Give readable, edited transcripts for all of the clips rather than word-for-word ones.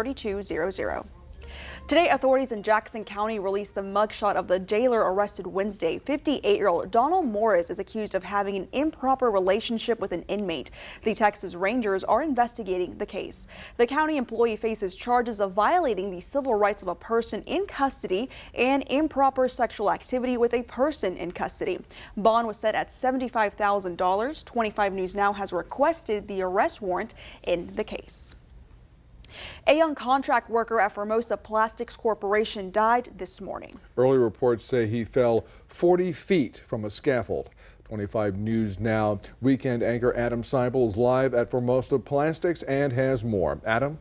3200. Today, authorities in Jackson County released the mugshot of the jailer arrested Wednesday. 58-year-old Donald Morris is accused of having an improper relationship with an inmate. The Texas Rangers are investigating the case. The county employee faces charges of violating the civil rights of a person in custody and improper sexual activity with a person in custody. Bond was set at $75,000. 25 News Now has requested the arrest warrant in the case. A young contract worker at Formosa Plastics Corporation died this morning. Early reports say he fell 40 feet from a scaffold. 25 News Now weekend anchor Adam Seibel is live at Formosa Plastics and has more. Adam?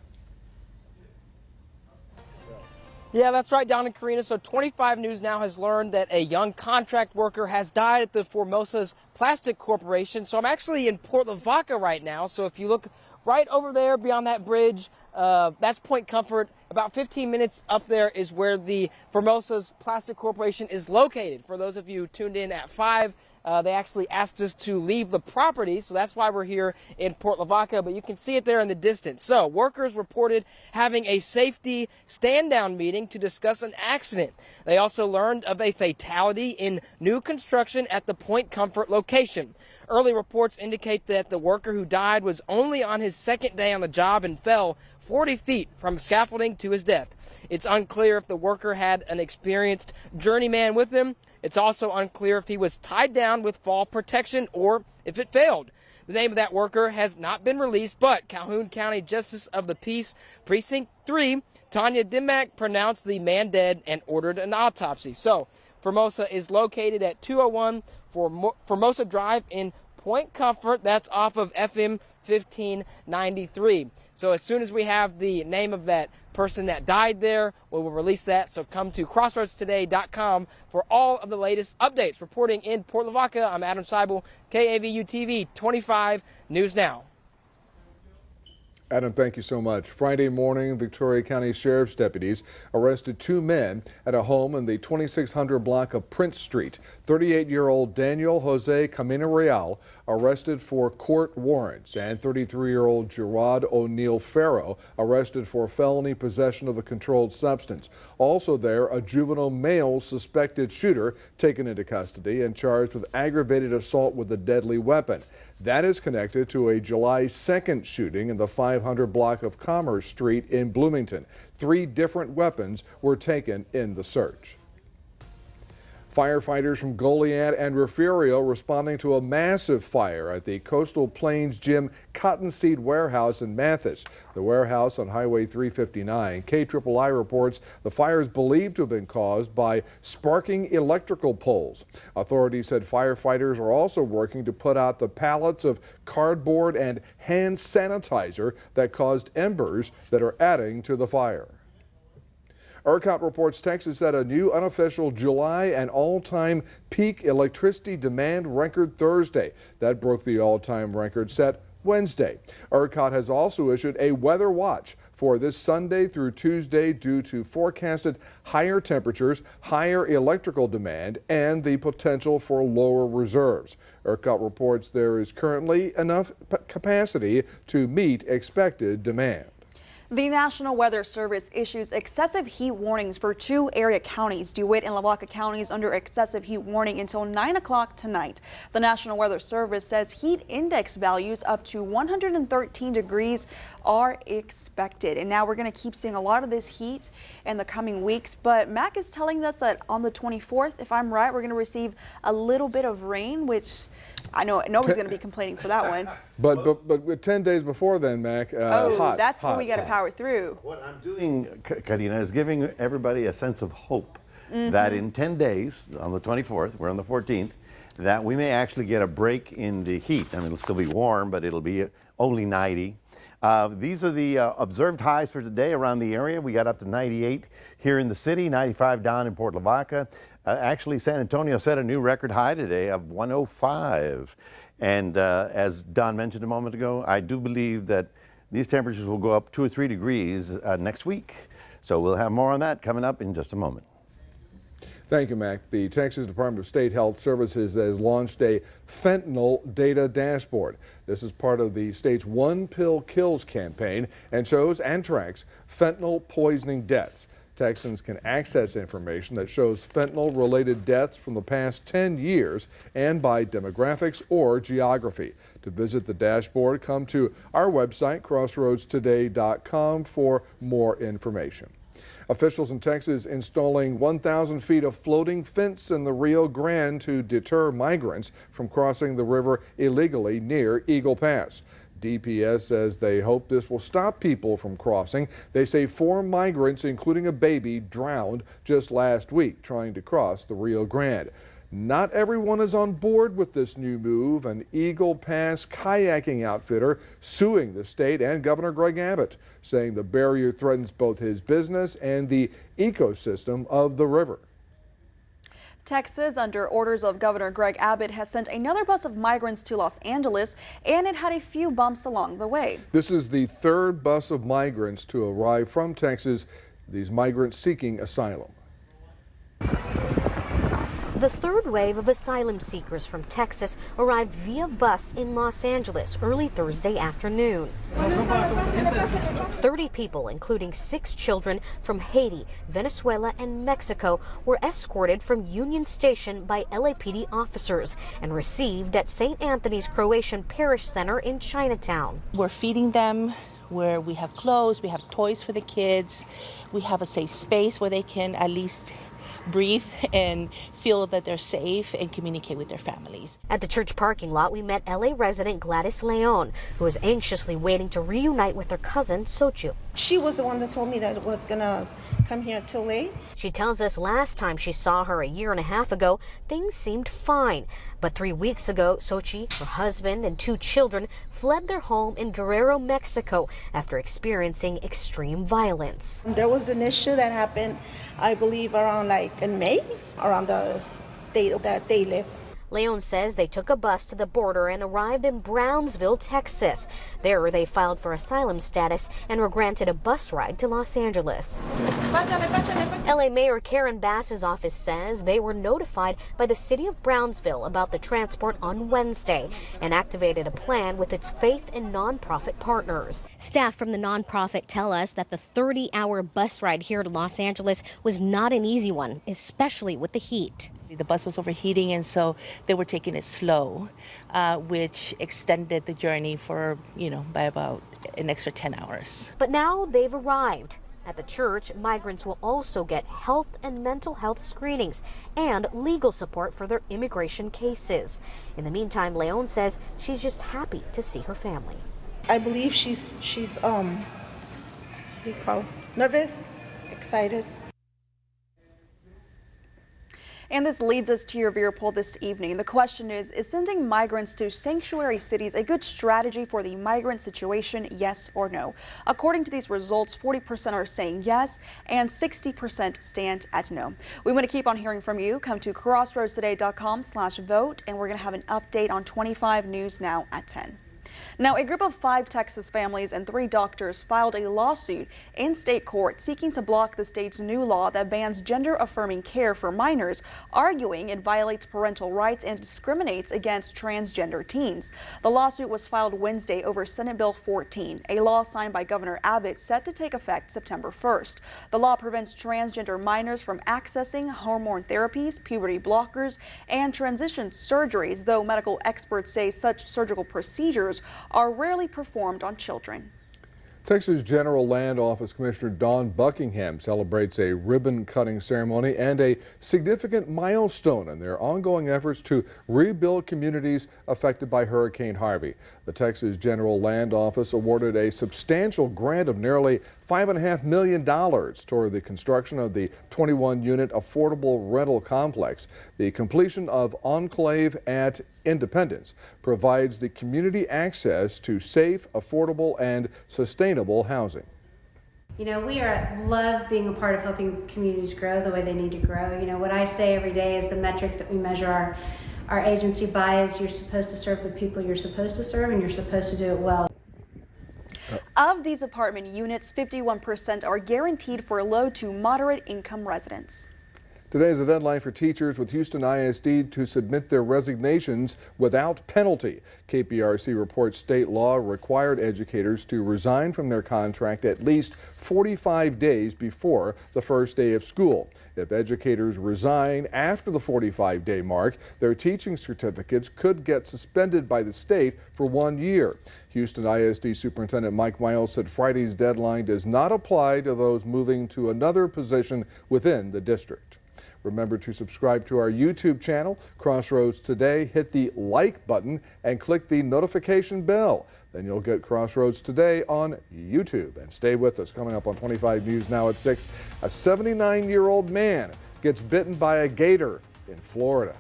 Yeah, that's right, Don and Karina. So 25 News Now has learned that a young contract worker has died at the Formosa's Plastic Corporation. So I'm actually in Port Lavaca right now. So if you look right over there beyond that bridge, that's Point Comfort. About 15 minutes up there is where the Formosa's Plastic Corporation is located. For those of you tuned in at 5, they actually asked us to leave the property, so that's why we're here in Port Lavaca, but you can see it there in the distance. So workers reported having a safety stand-down meeting to discuss an accident. They also learned of a fatality in new construction at the Point Comfort location. Early reports indicate that the worker who died was only on his second day on the job and fell 40 feet from scaffolding to his death. It's unclear if the worker had an experienced journeyman with him. It's also unclear if he was tied down with fall protection or if it failed. The name of that worker has not been released, but Calhoun County Justice of the Peace Precinct 3, Tanya Dimmack, pronounced the man dead and ordered an autopsy. So Formosa is located at 201 Formosa Drive in Point Comfort. That's off of FM 1593. So as soon as we have the name of that person that died there, we will release that. So come to crossroadstoday.com for all of the latest updates. Reporting in Port Lavaca, I'm Adam Seibel, KAVU TV 25 News Now. Adam, thank you so much. Friday morning, Victoria County Sheriff's deputies arrested 2 men at a home in the 2600 block of Prince Street. 38-year-old Daniel Jose Camino Real arrested for court warrants, and 33-year-old Gerard O'Neill Farrow arrested for felony possession of a controlled substance. Also there, a juvenile male suspected shooter taken into custody and charged with aggravated assault with a deadly weapon. That is connected to a July 2nd shooting in the 500 block of Commerce Street in Bloomington. 3 different weapons were taken in the search. Firefighters from Goliad and Refugio responding to a massive fire at the Coastal Plains Gym Cottonseed Warehouse in Mathis. The warehouse on Highway 359. KIII reports the fire is believed to have been caused by sparking electrical poles. Authorities said firefighters are also working to put out the pallets of cardboard and hand sanitizer that caused embers that are adding to the fire. ERCOT reports Texas set a new unofficial July and all-time peak electricity demand record Thursday. That broke the all-time record set Wednesday. ERCOT has also issued a weather watch for this Sunday through Tuesday due to forecasted higher temperatures, higher electrical demand, and the potential for lower reserves. ERCOT reports there is currently enough capacity to meet expected demand. The National Weather Service issues excessive heat warnings for 2 area counties. DeWitt and Lavaca counties under excessive heat warning until 9 o'clock tonight. The National Weather Service says heat index values up to 113 degrees are expected. And now we're going to keep seeing a lot of this heat in the coming weeks. But MAC is telling us that on the 24th, if I'm right, we're going to receive a little bit of rain, which I know nobody's going to be complaining for that one. But 10 days before then, Mac, that's when we got to power through. What I'm doing, Karina, is giving everybody a sense of hope that in 10 days, on the 24th, we're on the 14th, that we may actually get a break in the heat. I mean, it'll still be warm, but it'll be only 90. These are the observed highs for today around the area. We got up to 98 here in the city, 95 down in Port Lavaca. Actually, San Antonio set a new record high today of 105. And as Don mentioned a moment ago, I do believe that these temperatures will go up 2 or 3 degrees next week. So we'll have more on that coming up in just a moment. Thank you, Mac. The Texas Department of State Health Services has launched a fentanyl data dashboard. This is part of the state's One Pill Kills campaign and shows and tracks fentanyl poisoning deaths. Texans can access information that shows fentanyl-related deaths from the past 10 years and by demographics or geography. To visit the dashboard, come to our website, crossroadstoday.com, for more information. Officials in Texas installing 1,000 feet of floating fence in the Rio Grande to deter migrants from crossing the river illegally near Eagle Pass. DPS says they hope this will stop people from crossing. They say 4 migrants, including a baby, drowned just last week trying to cross the Rio Grande. Not everyone is on board with this new move. An Eagle Pass kayaking outfitter suing the state and Governor Greg Abbott, saying the barrier threatens both his business and the ecosystem of the river. Texas, under orders of Governor Greg Abbott, has sent another bus of migrants to Los Angeles, and it had a few bumps along the way. This is the 3rd bus of migrants to arrive from Texas, these migrants seeking asylum. The 3rd wave of asylum seekers from Texas arrived via bus in Los Angeles early Thursday afternoon. 30 people, including 6 children from Haiti, Venezuela, and Mexico, were escorted from Union Station by LAPD officers and received at St. Anthony's Croatian Parish Center in Chinatown. We're feeding them, where we have clothes, we have toys for the kids, we have a safe space where they can at least breathe and feel that they're safe and communicate with their families. At the church parking lot, we met LA resident Gladys Leon, who is anxiously waiting to reunite with her cousin, Xochitl. She was the one that told me that it was gonna come here till late. She tells us last time she saw her a year and a half ago, things seemed fine. But 3 weeks ago, Xochitl, her husband, and 2 children fled their home in Guerrero, Mexico, after experiencing extreme violence. There was an issue that happened, I believe, around in May, around the date that they live. Leon says they took a bus to the border and arrived in Brownsville, Texas. There they filed for asylum status and were granted a bus ride to Los Angeles. LA Mayor Karen Bass's office says they were notified by the city of Brownsville about the transport on Wednesday and activated a plan with its faith and nonprofit partners. Staff from the nonprofit tell us that the 30-hour bus ride here to Los Angeles was not an easy one, especially with the heat. The bus was overheating, and so they were taking it slow, which extended the journey for, by about an extra 10 hours. But now they've arrived. At the church, migrants will also get health and mental health screenings and legal support for their immigration cases. In the meantime, Leon says she's just happy to see her family. I believe she's what do you call it? Nervous, excited. And this leads us to your viewer poll this evening. The question is sending migrants to sanctuary cities a good strategy for the migrant situation, yes or no? According to these results, 40% are saying yes and 60% stand at no. We want to keep on hearing from you. Come to crossroadstoday.com/vote, and we're going to have an update on 25 News Now at 10. Now, a group of 5 Texas families and 3 doctors filed a lawsuit in state court seeking to block the state's new law that bans gender-affirming care for minors, arguing it violates parental rights and discriminates against transgender teens. The lawsuit was filed Wednesday over Senate Bill 14, a law signed by Governor Abbott set to take effect September 1st. The law prevents transgender minors from accessing hormone therapies, puberty blockers, and transition surgeries, though medical experts say such surgical procedures are rarely performed on children. Texas General Land Office Commissioner Dawn Buckingham celebrates a ribbon-cutting ceremony and a significant milestone in their ongoing efforts to rebuild communities affected by Hurricane Harvey. The Texas General Land Office awarded a substantial grant of nearly $5.5 million toward the construction of the 21-unit affordable rental complex. The completion of Enclave at Independence provides the community access to safe, affordable, and sustainable housing. We love being a part of helping communities grow the way they need to grow. What I say every day is the metric that we measure our agency by is you're supposed to serve the people you're supposed to serve, and you're supposed to do it well. Of these apartment units, 51% are guaranteed for low to moderate income residents. Today is the deadline for teachers with Houston ISD to submit their resignations without penalty. KPRC reports state law required educators to resign from their contract at least 45 days before the first day of school. If educators resign after the 45-day mark, their teaching certificates could get suspended by the state for 1 year. Houston ISD Superintendent Mike Miles said Friday's deadline does not apply to those moving to another position within the district. Remember to subscribe to our YouTube channel, Crossroads Today. Hit the like button and click the notification bell. Then you'll get Crossroads Today on YouTube. And stay with us. Coming up on 25 News Now at 6, a 79-year-old man gets bitten by a gator in Florida.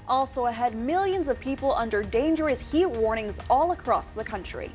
Also ahead, millions of people under dangerous heat warnings all across the country.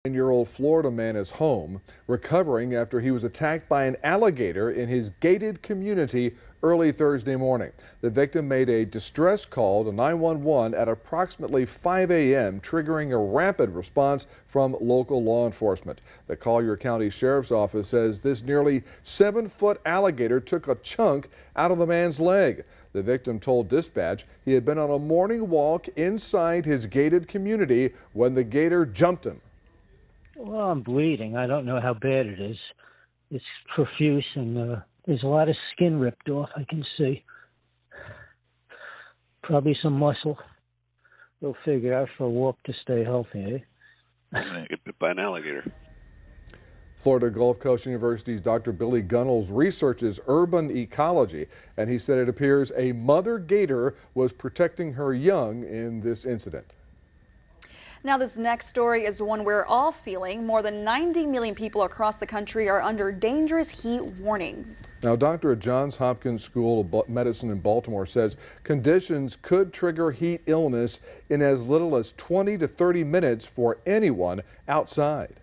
Year-old Florida man is home, recovering after he was attacked by an alligator in his gated community early Thursday morning. The victim made a distress call to 911 at approximately 5 a.m., triggering a rapid response from local law enforcement. The Collier County Sheriff's Office says this nearly 7-foot alligator took a chunk out of the man's leg. The victim told dispatch he had been on a morning walk inside his gated community when the gator jumped him. Well, I'm bleeding. I don't know how bad it is. It's profuse, and there's a lot of skin ripped off, I can see. Probably some muscle. We'll figure out for a walk to stay healthy, I get bit by an alligator. Florida Gulf Coast University's Dr. Billy Gunnels researches urban ecology, and he said it appears a mother gator was protecting her young in this incident. Now, this next story is one we're all feeling. More than 90 million people across the country are under dangerous heat warnings. Now, a doctor at Johns Hopkins School of Medicine in Baltimore says conditions could trigger heat illness in as little as 20 to 30 minutes for anyone outside.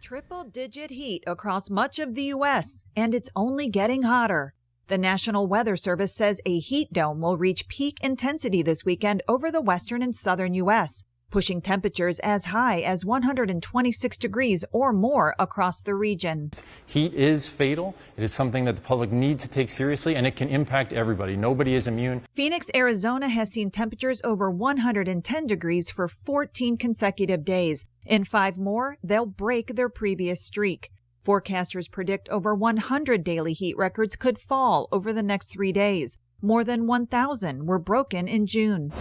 Triple-digit heat across much of the U.S., and it's only getting hotter. The National Weather Service says a heat dome will reach peak intensity this weekend over the western and southern U.S., pushing temperatures as high as 126 degrees or more across the region. Heat is fatal. It is something that the public needs to take seriously, and it can impact everybody. Nobody is immune. Phoenix, Arizona has seen temperatures over 110 degrees for 14 consecutive days. In 5 more, they'll break their previous streak. Forecasters predict over 100 daily heat records could fall over the next 3 days. More than 1,000 were broken in June.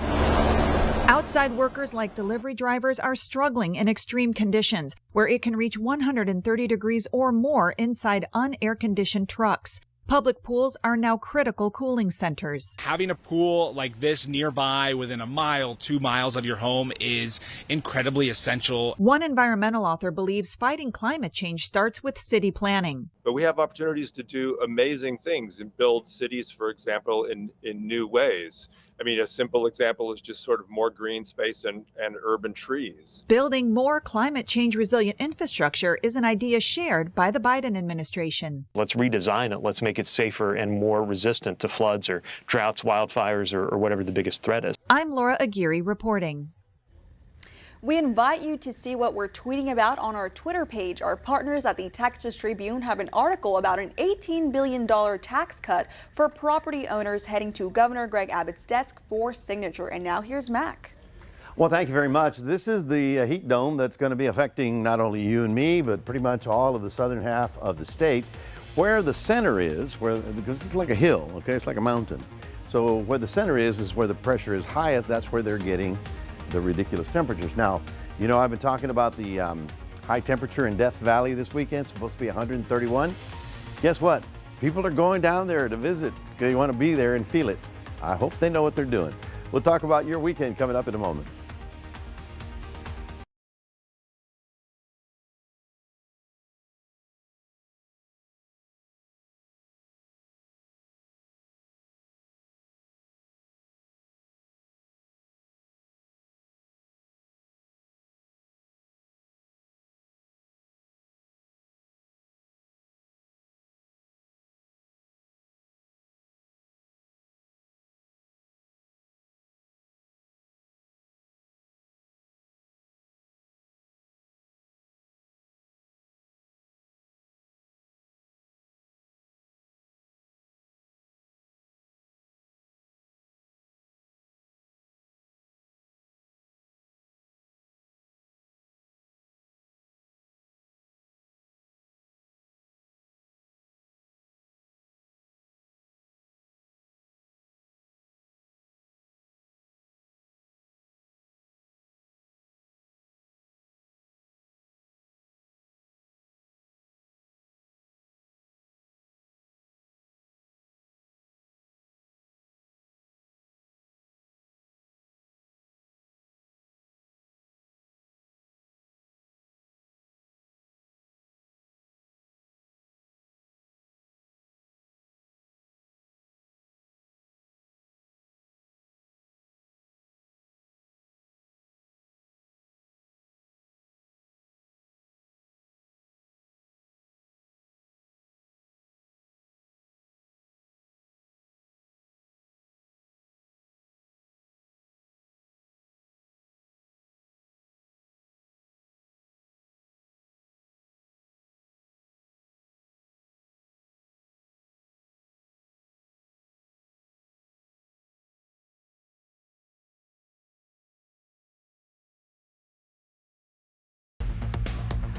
Outside workers like delivery drivers are struggling in extreme conditions where it can reach 130 degrees or more inside unair-conditioned trucks. Public pools are now critical cooling centers. Having a pool like this nearby within a mile, 2 miles of your home is incredibly essential. One environmental author believes fighting climate change starts with city planning. But we have opportunities to do amazing things and build cities, for example, in new ways. I mean, a simple example is just sort of more green space and urban trees. Building more climate change resilient infrastructure is an idea shared by the Biden administration. Let's redesign it. Let's make it safer and more resistant to floods or droughts, wildfires, or whatever the biggest threat is. I'm Laura Aguirre reporting. We invite you to see what we're tweeting about on our Twitter page. Our partners at the Texas Tribune have an article about an $18 billion tax cut for property owners heading to Governor Greg Abbott's desk for signature. And now here's Mac. Well, thank you very much. This is the heat dome that's going to be affecting not only you and me, but pretty much all of the southern half of the state. Where the center is, because it's like a hill, okay? It's like a mountain. So where the center is where the pressure is highest. That's where they're getting the ridiculous temperatures. Now, you know, I've been talking about the high temperature in Death Valley this weekend. It's supposed to be 131. Guess what? People are going down there to visit. They want to be there and feel it. I hope they know what they're doing. We'll talk about your weekend coming up in a moment.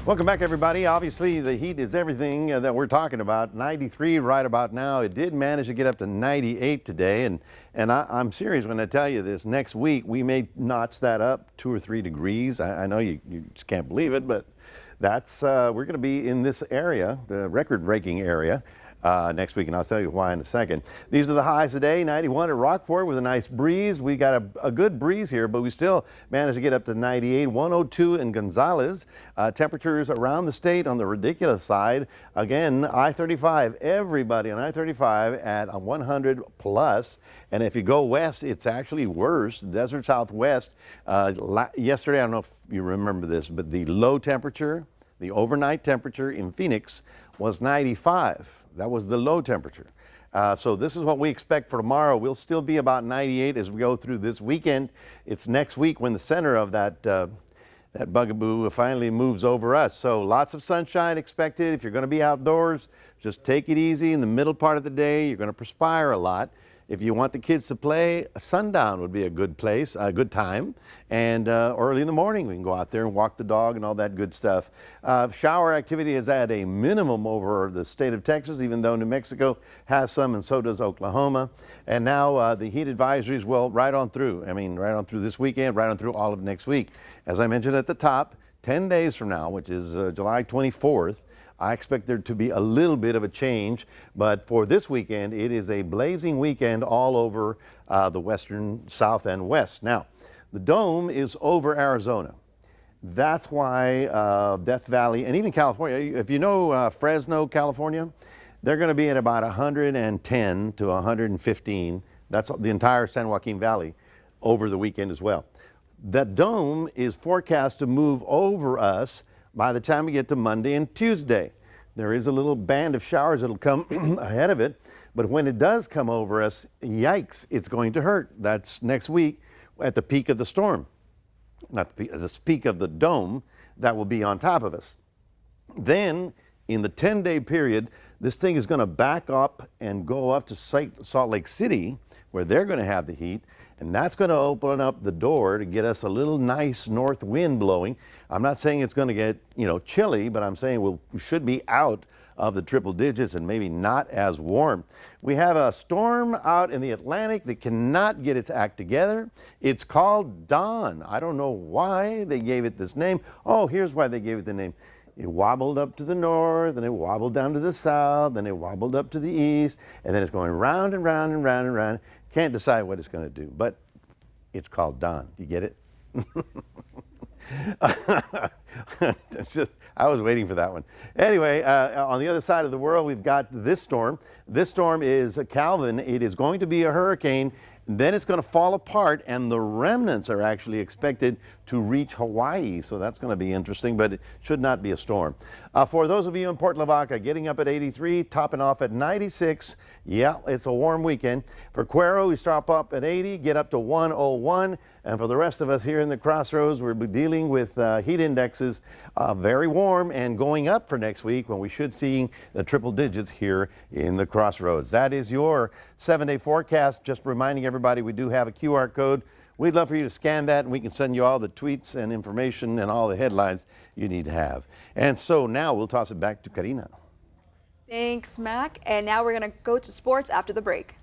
Welcome back, everybody. Obviously, the heat is everything that we're talking about. 93 right about now. It did manage to get up to 98 today, and I'm serious when I tell you this. Next week, we may notch that up 2 or 3 degrees. I know you just can't believe it, but that's we're going to be in this area, the record-breaking area, next week, and I'll tell you why in a second. These are the highs today. 91 at Rockport with a nice breeze. We got a good breeze here, but we still managed to get up to 98. 102 in Gonzales. Temperatures around the state on the ridiculous side. Again, I-35, everybody on I-35 at 100 plus. And if you go west, it's actually worse. The desert Southwest, yesterday, I don't know if you remember this, but the low temperature, the overnight temperature in Phoenix was 95. That was the low temperature. So this is what we expect for tomorrow. We'll still be about 98 as we go through this weekend. It's next week when the center of that bugaboo finally moves over us. So lots of sunshine expected. If you're going to be outdoors, just take it easy in the middle part of the day. You're going to perspire a lot. If you want the kids to play, sundown would be a good place, a good time. And early in the morning, we can go out there and walk the dog and all that good stuff. Shower activity is at a minimum over the state of Texas, even though New Mexico has some, and so does Oklahoma. And now the heat advisories, well, right on through. I mean, right on through this weekend, right on through all of next week. As I mentioned at the top, 10 days from now, which is July 24th, I expect there to be a little bit of a change, but for this weekend, it is a blazing weekend all over the western, south, and west. Now, the dome is over Arizona. That's why Death Valley and even California, if you know Fresno, California, they're going to be at about 110 to 115 That's the entire San Joaquin Valley over the weekend as well. That dome is forecast to move over us by the time we get to Monday and Tuesday. There is a little band of showers that'll come ahead of it, but when it does come over us, yikes, it's going to hurt. That's next week at the peak of the storm, not the peak of the dome that will be on top of us. Then in the 10-day period, this thing is going to back up and go up to Salt Lake City, where they're going to have the heat, and that's going to open up the door to get us a little nice north wind blowing. I'm not saying it's going to get, chilly, but I'm saying we should be out of the triple digits and maybe not as warm. We have a storm out in the Atlantic that cannot get its act together. It's called Don. I don't know why they gave it this name. Oh, here's why they gave it the name. It wobbled up to the north, and it wobbled down to the south, and it wobbled up to the east, and then it's going round and round and round and round. Can't decide what it's going to do, but it's called Don. You get it? It's just, I was waiting for that one. Anyway, on the other side of the world, we've got this storm. This storm is Calvin. It is going to be a hurricane. Then it's going to fall apart, and the remnants are actually expected to reach Hawaii. So that's going to be interesting, but it should not be a storm. For those of you in Port Lavaca, getting up at 83, topping off at 96. Yeah, it's a warm weekend. For Cuero, we stop up at 80, get up to 101. And for the rest of us here in the Crossroads, we'll be dealing with heat indexes very warm and going up for next week when we should see the triple digits here in the Crossroads. That is your 7-day forecast. Just reminding everybody we do have a QR code. We'd love for you to scan that, and we can send you all the tweets and information and all the headlines you need to have. And so now we'll toss it back to Karina. Thanks, Mac. And now we're going to go to sports after the break.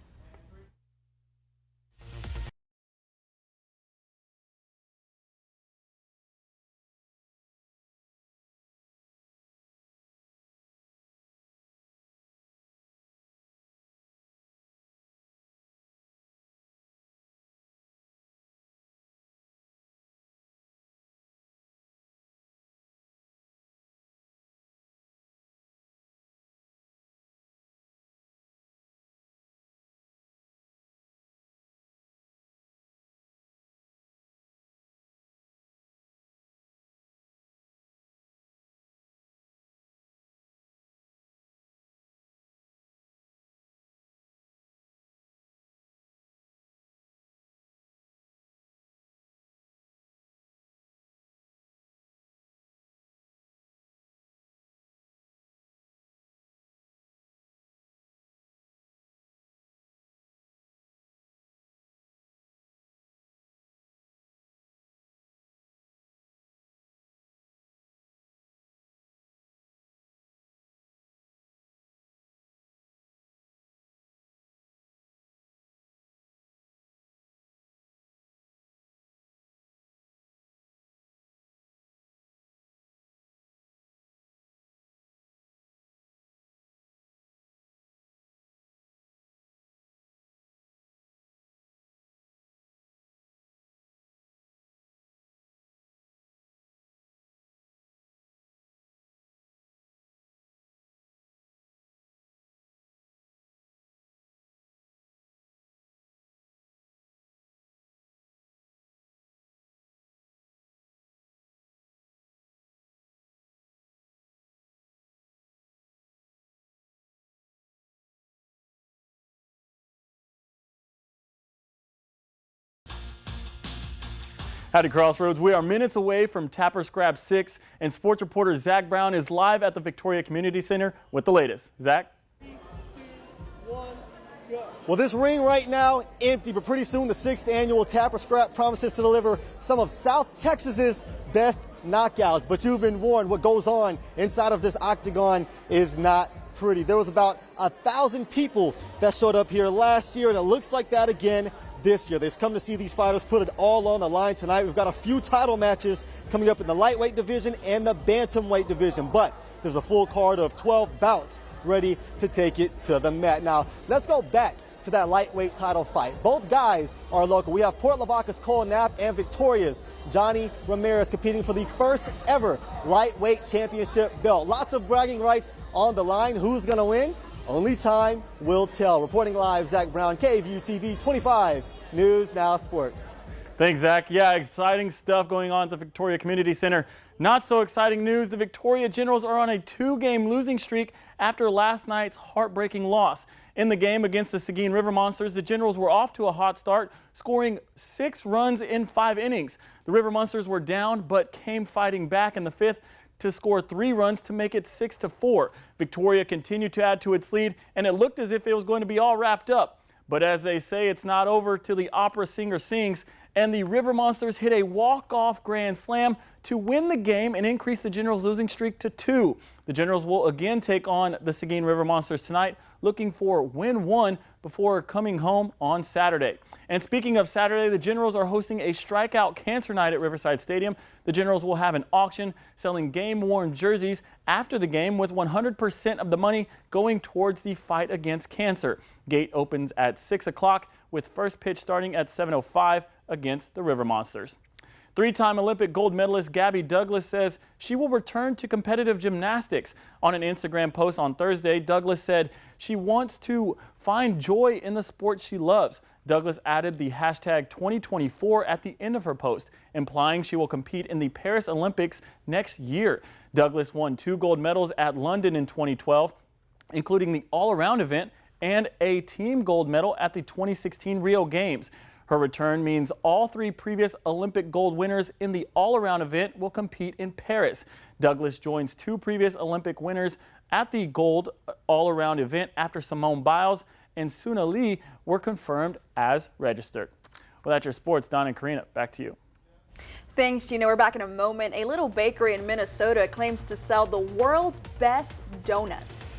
Howdy Crossroads, we are minutes away from Tapper Scrap 6 and sports reporter Zach Brown is live at the Victoria Community Center with the latest. Zach? 3, 2, 1, go. Well, this ring right now empty, but pretty soon the 6th annual Tapper Scrap promises to deliver some of South Texas's best knockouts. But you've been warned, what goes on inside of this octagon is not pretty. There was about 1,000 people that showed up here last year, and it looks like that again this year. They've come to see these fighters put it all on the line tonight. We've got a few title matches coming up in the lightweight division and the bantamweight division, but there's a full card of 12 bouts ready to take it to the mat. Now, let's go back to that lightweight title fight. Both guys are local. We have Port Lavaca's Cole Knapp and Victoria's Johnny Ramirez competing for the first ever lightweight championship belt. Lots of bragging rights on the line. Who's going to win? Only time will tell. Reporting live, Zach Brown, KVUE TV 25 News Now Sports. Thanks, Zach. Yeah, exciting stuff going on at the Victoria Community Center. Not so exciting news. The Victoria Generals are on a 2-game losing streak after last night's heartbreaking loss. In the game against the Seguin River Monsters, the Generals were off to a hot start, scoring 6 runs in 5 innings. The River Monsters were down, but came fighting back in the 5th to score 3 runs to make it 6-4. Victoria continued to add to its lead, and it looked as if it was going to be all wrapped up. But as they say, it's not over till the opera singer sings, and the River Monsters hit a walk-off grand slam to win the game and increase the Generals' losing streak to 2. The Generals will again take on the Seguin River Monsters tonight, looking for win 1 before coming home on Saturday. And speaking of Saturday, the Generals are hosting a strikeout cancer night at Riverside Stadium. The Generals will have an auction selling game-worn jerseys after the game, with 100% of the money going towards the fight against cancer. Gate opens at 6 o'clock with first pitch starting at 7:05 against the River Monsters. 3-time Olympic gold medalist Gabby Douglas says she will return to competitive gymnastics. On an Instagram post on Thursday, Douglas said she wants to find joy in the sport she loves. Douglas added the hashtag 2024 at the end of her post, implying she will compete in the Paris Olympics next year. Douglas won 2 gold medals at London in 2012, including the all-around event and a team gold medal at the 2016 Rio Games. Her return means all 3 previous Olympic gold winners in the all-around event will compete in Paris. Douglas joins 2 previous Olympic winners at the gold all-around event after Simone Biles and Suna Lee were confirmed as registered. Well, that's your sports. Don and Karina, back to you. Thanks, Gino. We're back in a moment. A little bakery in Minnesota claims to sell the world's best donuts.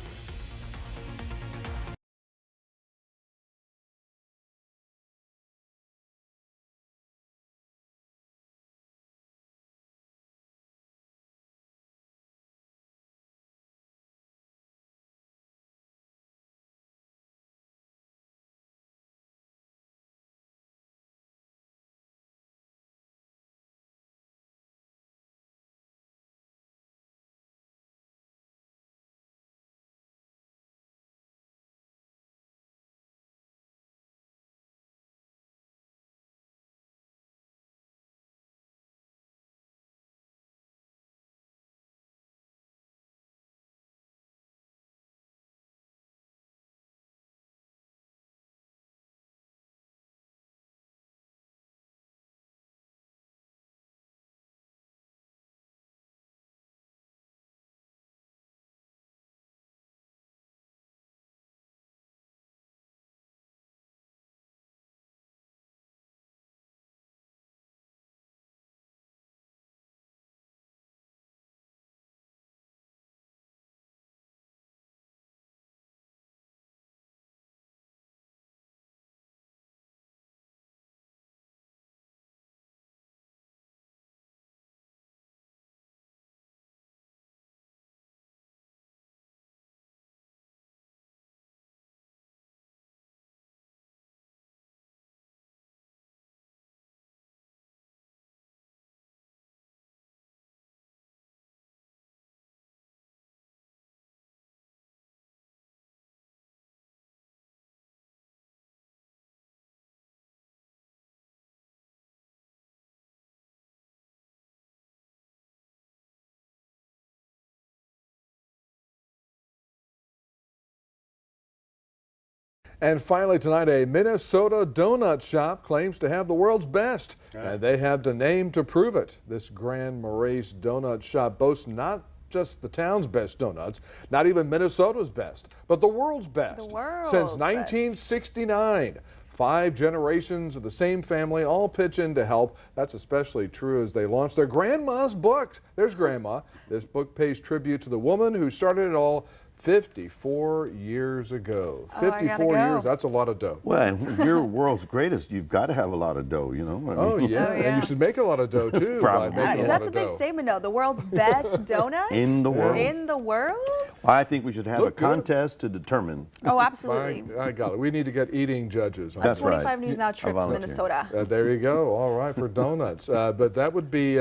And finally tonight, a Minnesota donut shop claims to have the world's best, and they have the name to prove it. This Grand Marais donut shop boasts not just the town's best donuts, not even Minnesota's best, but the world's best. Since 1969. 5 generations of the same family all pitch in to help. That's especially true as they launch their Grandma's book. There's Grandma. This book pays tribute to the woman who started it all 54 years ago. 54 years, that's a lot of dough. Well, and you're world's greatest. You've got to have a lot of dough, you know. I mean, and you should make a lot of dough too. Probably. That's a big statement, though. The world's best donut in the world. In the world? I think we should have a contest to determine. Oh, absolutely. I got it. We need to get eating judges. That's right. 25 News Now trip to Minnesota. There you go. All right, for donuts. But that would be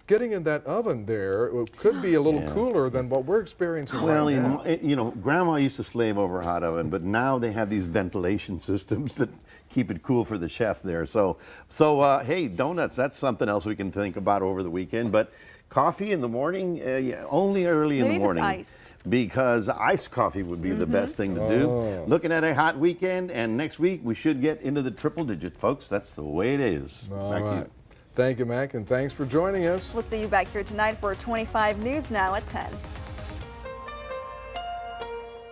getting in that oven there could be a little cooler than what we're experiencing Well, right now. Grandma used to slave over a hot oven, but now they have these ventilation systems that keep it cool for the chef there. So hey, donuts, that's something else we can think about over the weekend. But coffee in the morning, only early in the morning. Maybe if it's iced. Because iced coffee would be the best thing to do. Looking at a hot weekend, and next week we should get into the triple digit, folks. That's the way it is. All Back to right. you. Thank you, Mac, and thanks for joining us. We'll see you back here tonight for 25 News Now at 10.